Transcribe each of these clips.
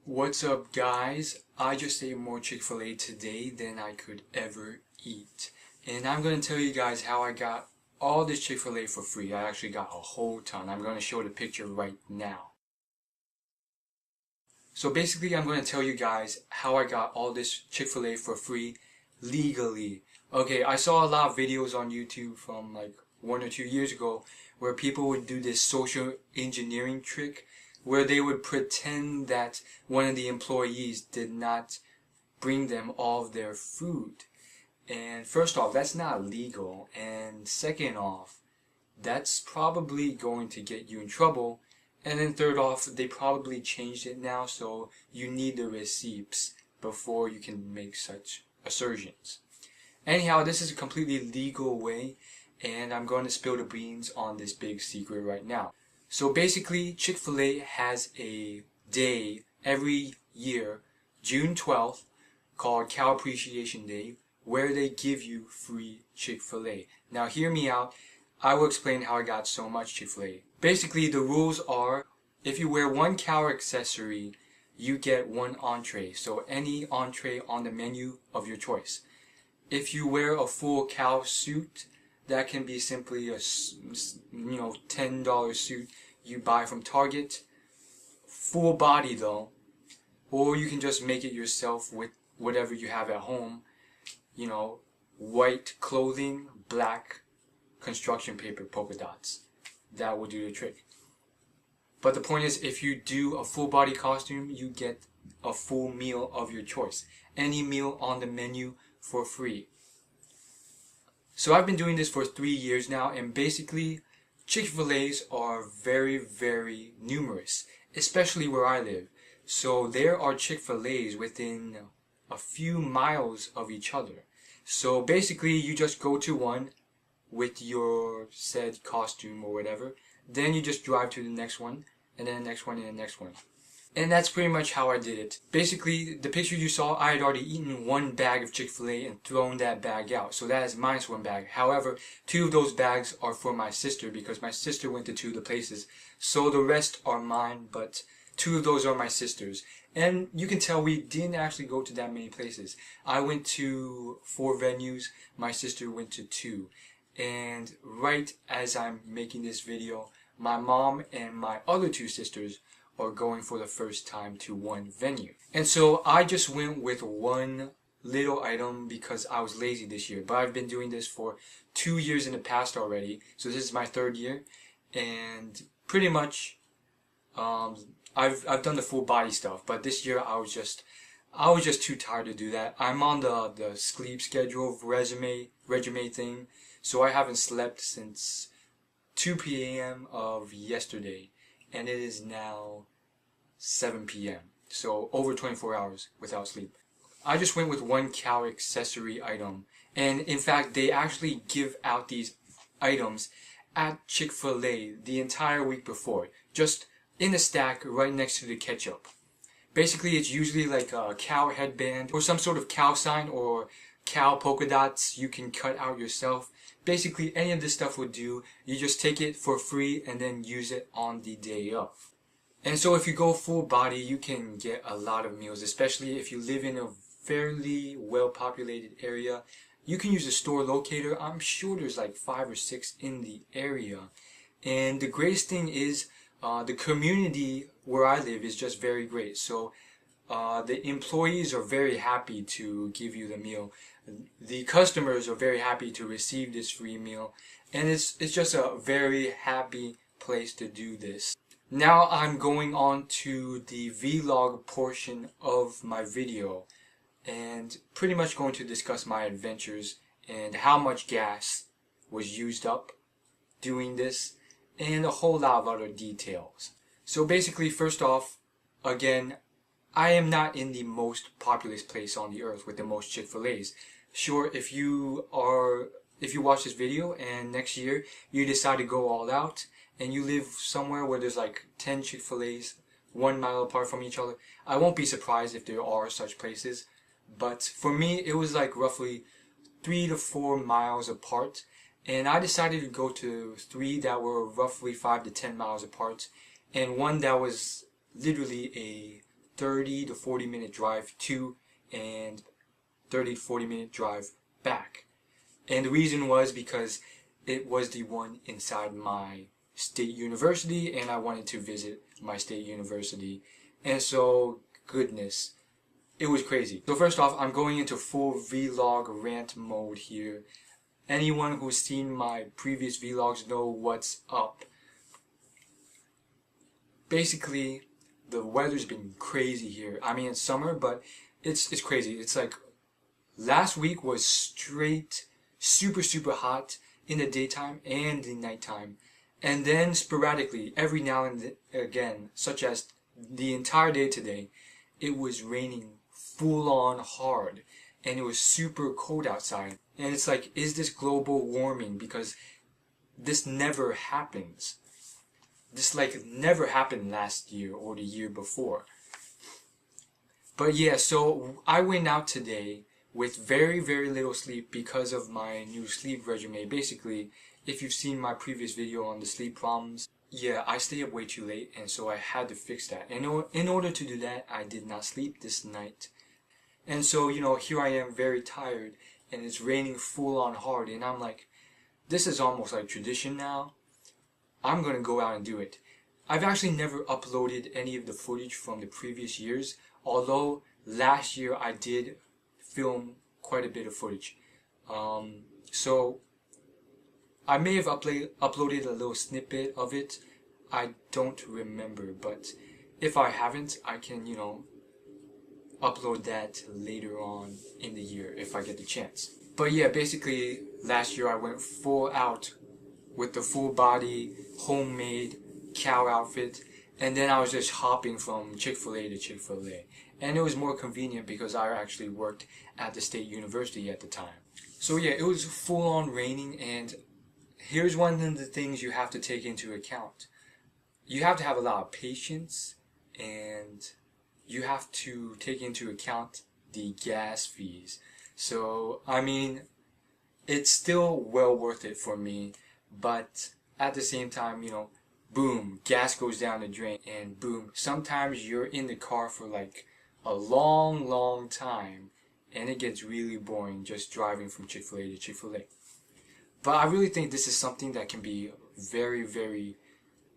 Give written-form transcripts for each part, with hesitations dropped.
What's up, guys? I just ate more Chick-fil-A today than I could ever eat. And I'm going to tell you guys how I got all this Chick-fil-A for free. I actually got a whole ton. I'm going to show the picture right now. So basically, I'm going to tell you guys how I got all this Chick-fil-A for free legally. Okay, I saw a lot of videos on YouTube from like 1 or 2 years ago where people would do this social engineering trick where they would pretend that one of the employees did not bring them all of their food. And first off, that's not legal. And second off, that's probably going to get you in trouble. And then third off, they probably changed it now, so you need the receipts before you can make such assertions. Anyhow, this is a completely legal way, and I'm going to spill the beans on this big secret right now. So basically, Chick-fil-A has a day every year, June 12th, called Cow Appreciation Day, where they give you free Chick-fil-A. Now hear me out. I will explain how I got so much Chick-fil-A. Basically, the rules are, if you wear one cow accessory, you get one entree. So any entree on the menu of your choice. If you wear a full cow suit, that can be simply a $10 suit you buy from Target. Full body though. Or you can just make it yourself with whatever you have at home. You know, white clothing, black construction paper polka dots. That will do the trick. But the point is, if you do a full body costume, you get a full meal of your choice. Any meal on the menu for free. So I've been doing this for 3 years now, and basically Chick-fil-A's are very, very numerous, especially where I live. So there are Chick-fil-A's within a few miles of each other. So basically you just go to one with your said costume or whatever, then you just drive to the next one, and then the next one, and the next one. And that's pretty much how I did it. Basically, the picture you saw, I had already eaten one bag of Chick-fil-A and thrown that bag out. So that is minus one bag. However, 2 of those bags are for my sister because my sister went to 2 of the places. So the rest are mine, but 2 of those are my sister's. And you can tell we didn't actually go to that many places. I went to 4 venues, my sister went to 2. And right as I'm making this video, my mom and my other 2 sisters are going for the first time to one venue. And so I just went with one little item because I was lazy this year. But I've been doing this for 2 years in the past already. So this is my 3rd year. And pretty much I've done the full body stuff. But this year I was just too tired to do that. I'm on the sleep schedule regimen thing. So I haven't slept since 2 p.m. of yesterday. And it is now 7 p.m. So over 24 hours without sleep. I just went with one cow accessory item. And in fact, they actually give out these items at Chick-fil-A the entire week before. Just in a stack right next to the ketchup. Basically, it's usually like a cow headband or some sort of cow sign or cow polka dots you can cut out yourself. Basically, any of this stuff would do. You just take it for free and then use it on the day of. And so if you go full body, you can get a lot of meals, especially if you live in a fairly well-populated area. You can use a store locator. I'm sure there's like 5 or 6 in the area. And the greatest thing is the community where I live is just very great. So the employees are very happy to give you the meal. The customers are very happy to receive this free meal. And it's just a very happy place to do this. Now I'm going on to the vlog portion of my video. And pretty much going to discuss my adventures and how much gas was used up doing this. And a whole lot of other details. So basically, first off, again, I am not in the most populous place on the earth with the most Chick-fil-A's. Sure, if you watch this video and next year you decide to go all out and you live somewhere where there's like 10 Chick-fil-A's 1 mile apart from each other, I won't be surprised if there are such places. But for me, it was like roughly 3 to 4 miles apart. And I decided to go to 3 that were roughly 5 to 10 miles apart, and one that was literally a 30 to 40 minute drive to and 30 to 40 minute drive back. And the reason was because it was the one inside my state university, and I wanted to visit my state university. And so, goodness, it was crazy. So first off, I'm going into full vlog rant mode here. Anyone who's seen my previous vlogs know what's up. Basically, the weather's been crazy here. I mean, it's summer, but it's crazy. It's like last week was straight super hot in the daytime and the nighttime, and then sporadically every now and again, such as the entire day today, it was raining full on hard, and it was super cold outside. And it's like, is this global warming? Because this never happens. This like never happened last year or the year before. But yeah, so I went out today with very little sleep because of my new sleep regimen. Basically, if you've seen my previous video on the sleep problems, yeah, I stay up way too late, and so I had to fix that. And in order to do that, I did not sleep this night. And so, you know, here I am very tired, and it's raining full on hard, and I'm like, this is almost like tradition now. I'm gonna go out and do it. I've actually never uploaded any of the footage from the previous years, although last year I did film quite a bit of footage. So I may have uploaded a little snippet of it. I don't remember, but if I haven't, I can, you know, upload that later on in the year if I get the chance. But yeah, basically last year I went full out with the full body homemade cow outfit, and then I was just hopping from Chick-Fil-A to Chick-Fil-A, and it was more convenient because I actually worked at the state university at the time. So yeah, it was full on raining, and here's one of the things you have to take into account. You have to have a lot of patience, and you have to take into account the gas fees. So I mean, it's still well worth it for me, but at the same time, you know, boom, gas goes down the drain, and boom, sometimes you're in the car for like a long time, and it gets really boring just driving from Chick-Fil-A to Chick-Fil-A. But I really think this is something that can be very,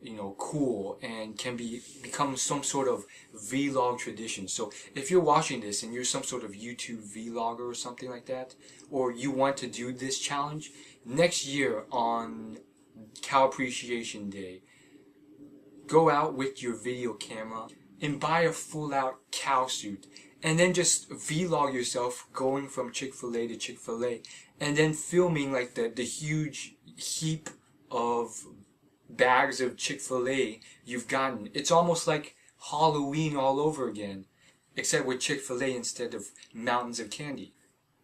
you know, cool, and can become some sort of vlog tradition. So if you're watching this and you're some sort of YouTube vlogger or something like that, or you want to do this challenge, next year on Cow Appreciation Day, go out with your video camera and buy a full out cow suit, and then just vlog yourself going from Chick-Fil-A to Chick-Fil-A, and then filming like the huge heap of bags of Chick-Fil-A you've gotten. It's almost like Halloween all over again, except with Chick-Fil-A instead of mountains of candy.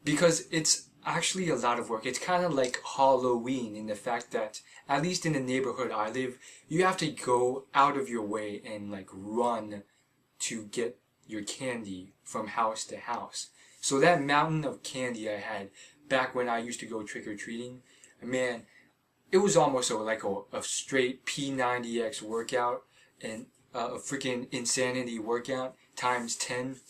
Because it's actually a lot of work. It's kind of like Halloween in the fact that, at least in the neighborhood I live, you have to go out of your way and like run to get your candy from house to house. So that mountain of candy I had back when I used to go trick-or-treating, man, it was almost like a straight P90X workout, and a freaking insanity workout times 10.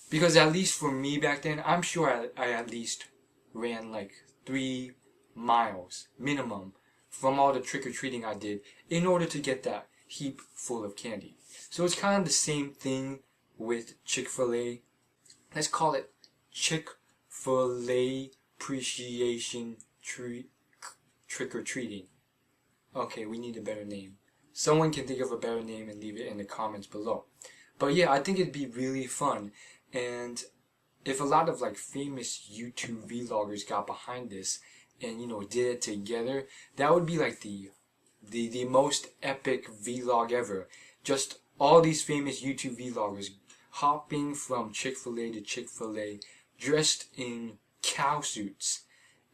Because at least for me back then, I'm sure I at least ran like 3 miles minimum from all the trick-or-treating I did in order to get that heap full of candy. So it's kind of the same thing with Chick-Fil-A. Let's call it Chick-Fil-A Appreciation Trick-or-treating. Okay, we need a better name. Someone can think of a better name and leave it in the comments below. But yeah, I think it'd be really fun, and if a lot of like famous YouTube vloggers got behind this and, you know, did it together, that would be like the most epic vlog ever. Just all these famous YouTube vloggers hopping from Chick-Fil-A to Chick-Fil-A dressed in cow suits,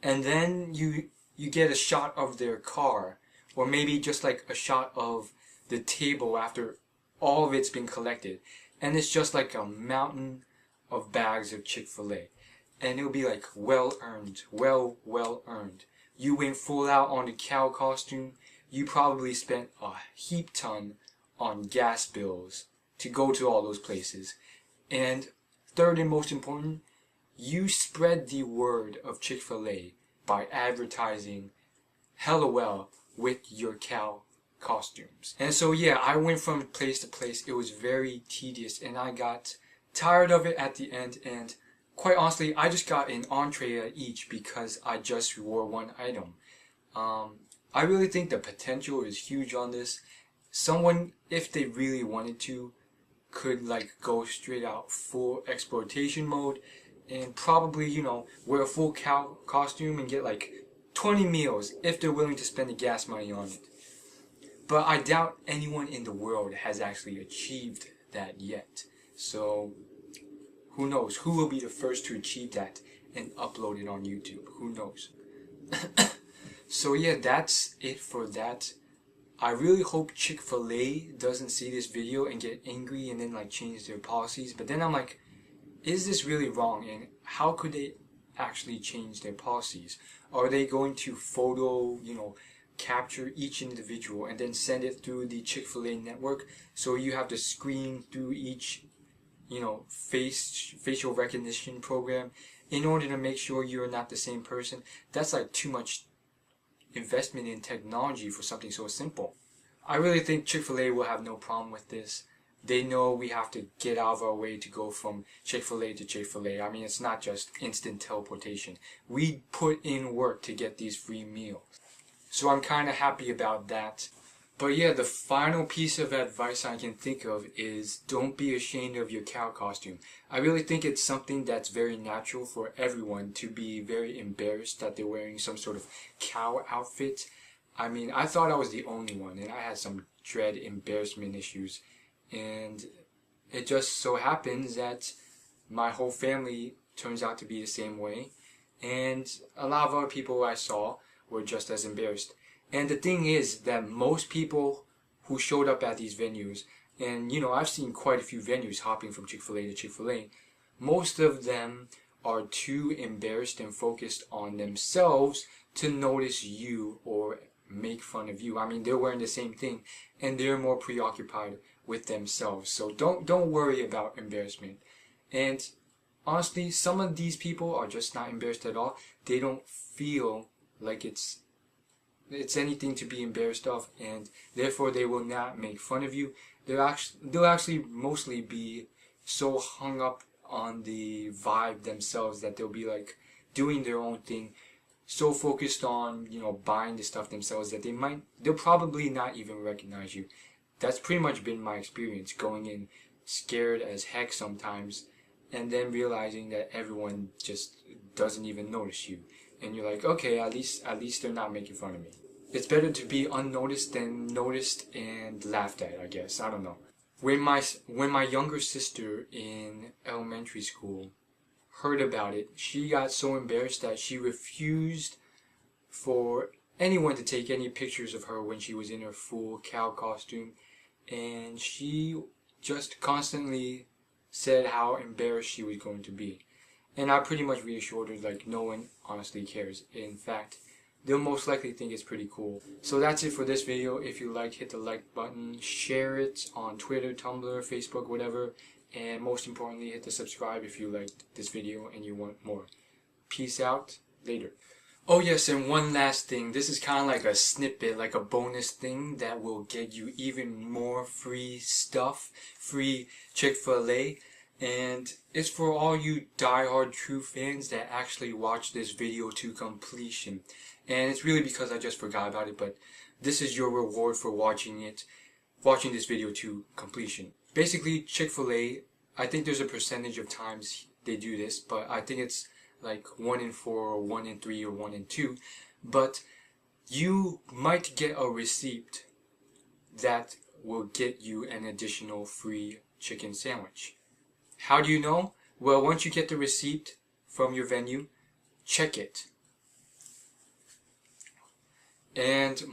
and then you get a shot of their car, or maybe just like a shot of the table after all of it's been collected, and it's just like a mountain of bags of Chick-Fil-A, and it'll be like well earned, well earned. You went full out on the cow costume. You probably spent a heap ton on gas bills to go to all those places. And third and most important, you spread the word of Chick-fil-A by advertising hella well with your cow costumes. And so yeah, I went from place to place. It was very tedious and I got tired of it at the end, and quite honestly, I just got an entree at each because I just wore one item. I really think the potential is huge on this. Someone, if they really wanted to, could like go straight out full exploitation mode and probably, you know, wear a full cow costume and get like 20 meals if they're willing to spend the gas money on it. But I doubt anyone in the world has actually achieved that yet. So who knows? Who will be the first to achieve that and upload it on YouTube? Who knows? So yeah, that's it for that. I really hope Chick-fil-A doesn't see this video and get angry and then like change their policies. But then I'm like, is this really wrong? And how could they actually change their policies? Are they going to photo, you know, capture each individual and then send it through the Chick-fil-A network, so you have to screen through each, you know, facial recognition program in order to make sure you're not the same person? That's like too much investment in technology for something so simple. I really think Chick-fil-A will have no problem with this. They know we have to get out of our way to go from Chick-fil-A to Chick-fil-A. I mean, it's not just instant teleportation. We put in work to get these free meals. So I'm kind of happy about that. But yeah, the final piece of advice I can think of is don't be ashamed of your cow costume. I really think it's something that's very natural for everyone to be very embarrassed that they're wearing some sort of cow outfit. I mean, I thought I was the only one, and I had some dread embarrassment issues. And it just so happens that my whole family turns out to be the same way. And a lot of other people I saw were just as embarrassed. And the thing is that most people who showed up at these venues, and you know, I've seen quite a few venues hopping from Chick-fil-A to Chick-fil-A, most of them are too embarrassed and focused on themselves to notice you or make fun of you. I mean, they're wearing the same thing and they're more preoccupied with themselves. So don't worry about embarrassment. And honestly, some of these people are just not embarrassed at all. They don't feel like it's anything to be embarrassed of, and therefore they will not make fun of you. They'll actually mostly be so hung up on the vibe themselves that they'll be like doing their own thing, so focused on, you know, buying the stuff themselves that they'll probably not even recognize you. That's pretty much been my experience, going in scared as heck sometimes and then realizing that everyone just doesn't even notice you. And you're like, okay, at least they're not making fun of me. It's better to be unnoticed than noticed and laughed at, I guess. I don't know. When my younger sister in elementary school heard about it, she got so embarrassed that she refused for anyone to take any pictures of her when she was in her full cow costume. And she just constantly said how embarrassed she was going to be. And I pretty much reassured her, like, no one honestly cares. In fact, they'll most likely think it's pretty cool. So that's it for this video. If you liked, hit the like button, share it on Twitter, Tumblr, Facebook, whatever. And most importantly, hit the subscribe if you liked this video and you want more. Peace out. Later. Oh yes, and one last thing. This is kind of like a snippet, like a bonus thing that will get you even more free stuff. Free Chick-fil-A. And it's for all you die-hard true fans that actually watch this video to completion. And it's really because I just forgot about it, but this is your reward for watching this video to completion. Basically, Chick-fil-A, I think there's a percentage of times they do this, but I think it's like 1 in 4 or 1 in 3 or 1 in 2. But you might get a receipt that will get you an additional free chicken sandwich. How do you know? Well, once you get the receipt from your venue, check it. And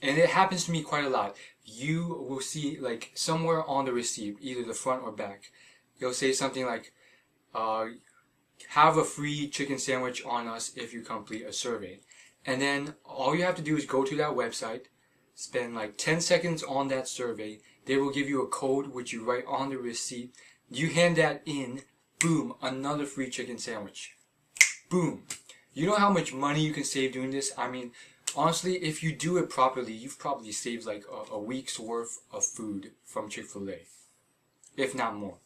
it happens to me quite a lot. You will see, like, somewhere on the receipt, either the front or back, it'll say something like, have a free chicken sandwich on us if you complete a survey. And then all you have to do is go to that website, spend like 10 seconds on that survey, They will give you a code which you write on the receipt. You hand that in, boom, another free chicken sandwich. Boom. You know how much money you can save doing this? I mean, honestly, if you do it properly, you've probably saved like a week's worth of food from Chick-Fil-A, if not more.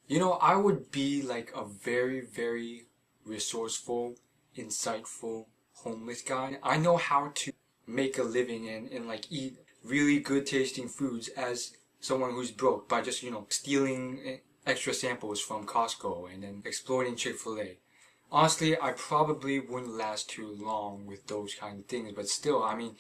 You know, I would be like a very, very resourceful, insightful, homeless guy. I know how to make a living and like eat really good tasting foods as someone who's broke by just, stealing extra samples from Costco and then exploiting Chick-fil-A. Honestly, I probably wouldn't last too long with those kind of things, but still, I mean,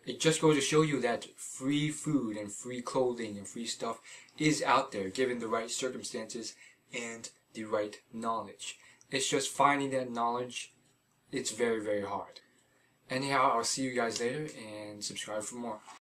it just goes to show you that free food and free clothing and free stuff is out there given the right circumstances and the right knowledge. It's just finding that knowledge, it's very, very hard. Anyhow, I'll see you guys later and subscribe for more.